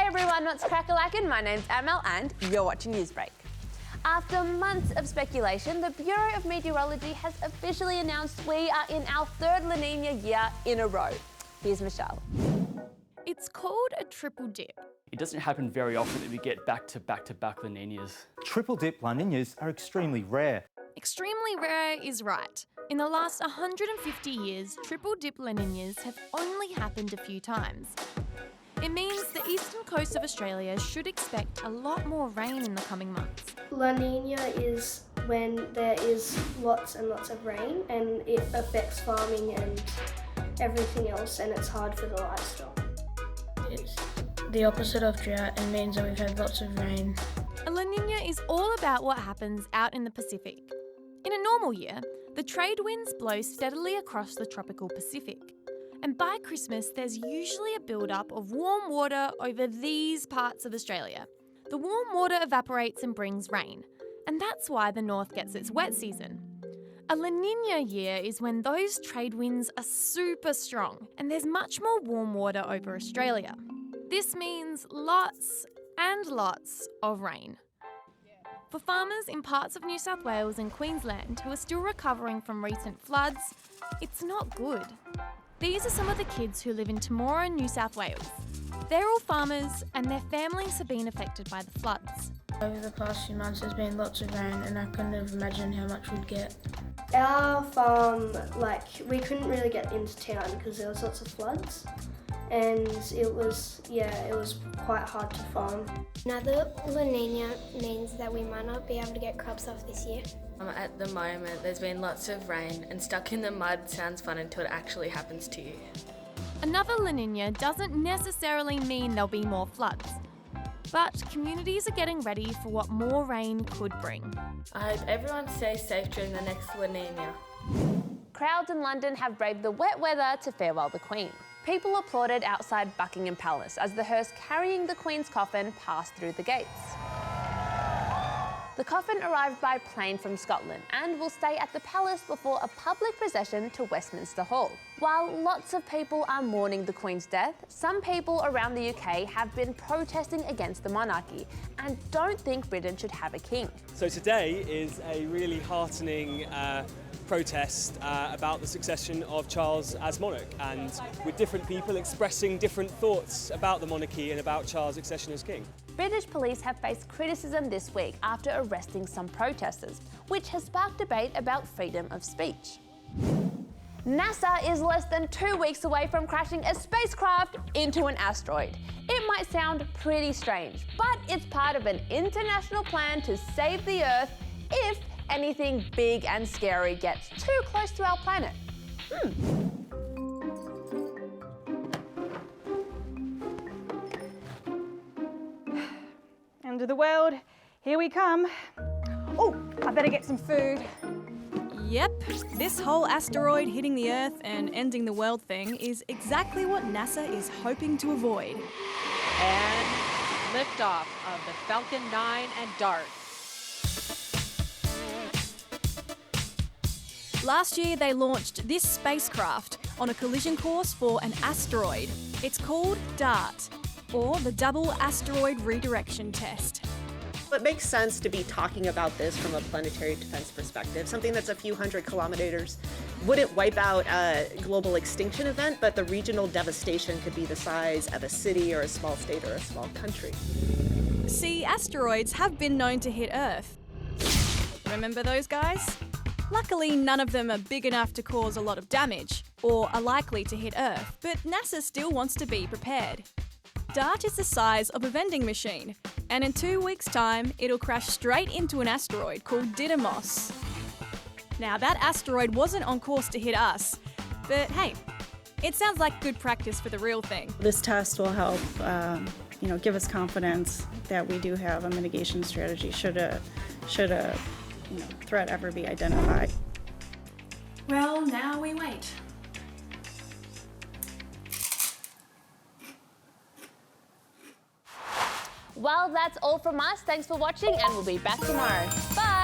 everyone, what's crack-a-lackin'? My name's Amel and you're watching Newsbreak. After months of speculation, the Bureau of Meteorology has officially announced we are in our third La Nina year in a row. Here's Michelle. It's called a triple dip. It doesn't happen very often that we get back-to-back La Ninas. Triple dip La Ninas are extremely rare. Extremely rare is right. In the last 150 years, triple dip La Ninas have only happened a few times. It means the eastern coast of Australia should expect a lot more rain in the coming months. La Nina is when there is lots and lots of rain and it affects farming and everything else, and it's hard for the livestock. It's the opposite of drought and means that we've had lots of rain. A La Nina is all about what happens out in the Pacific. In a normal year, the trade winds blow steadily across the tropical Pacific. And by Christmas, there's usually a build-up of warm water over these parts of Australia. The warm water evaporates and brings rain, and that's why the north gets its wet season. A La Nina year is when those trade winds are super strong and there's much more warm water over Australia. This means lots and lots of rain. For farmers in parts of New South Wales and Queensland who are still recovering from recent floods, it's not good. These are some of the kids who live in Temora, New South Wales. They're all farmers and their families have been affected by the floods. Over the past few months there's been lots of rain and I couldn't have imagined how much we'd get. Our farm, we couldn't really get into town because there was lots of floods, and it was quite hard to farm. Another La Nina means that we might not be able to get crops off this year. At the moment, there's been lots of rain, and stuck in the mud sounds fun until it actually happens to you. Another La Nina doesn't necessarily mean there'll be more floods, but communities are getting ready for what more rain could bring. I hope everyone stays safe during the next La Nina. Crowds in London have braved the wet weather to farewell the Queen. People applauded outside Buckingham Palace as the hearse carrying the Queen's coffin passed through the gates. The coffin arrived by plane from Scotland and will stay at the palace before a public procession to Westminster Hall. While lots of people are mourning the Queen's death, some people around the UK have been protesting against the monarchy and don't think Britain should have a king. So today is a really heartening protest about the succession of Charles as monarch, and with different people expressing different thoughts about the monarchy and about Charles' accession as king. British police have faced criticism this week after arresting some protesters, which has sparked debate about freedom of speech. NASA is less than 2 weeks away from crashing a spacecraft into an asteroid. It might sound pretty strange, but it's part of an international plan to save the Earth if anything big and scary gets too close to our planet. End of the world, here we come. Oh, I better get some food. Yep, this whole asteroid hitting the Earth and ending the world thing is exactly what NASA is hoping to avoid. And liftoff of the Falcon 9 and DART. Last year they launched this spacecraft on a collision course for an asteroid. It's called DART, or the Double Asteroid Redirection Test. It makes sense to be talking about this from a planetary defense perspective. Something that's a few hundred kilometers wouldn't wipe out a global extinction event, but the regional devastation could be the size of a city or a small state or a small country. See, asteroids have been known to hit Earth. Remember those guys? Luckily, none of them are big enough to cause a lot of damage, or are likely to hit Earth, but NASA still wants to be prepared. DART is the size of a vending machine, and in 2 weeks' time, it'll crash straight into an asteroid called Didymos. Now, that asteroid wasn't on course to hit us, but hey, it sounds like good practice for the real thing. This test will help, give us confidence that we do have a mitigation strategy should a threat ever be identified. Well, now we wait. Well, that's all from us. Thanks for watching and we'll be back tomorrow. Bye!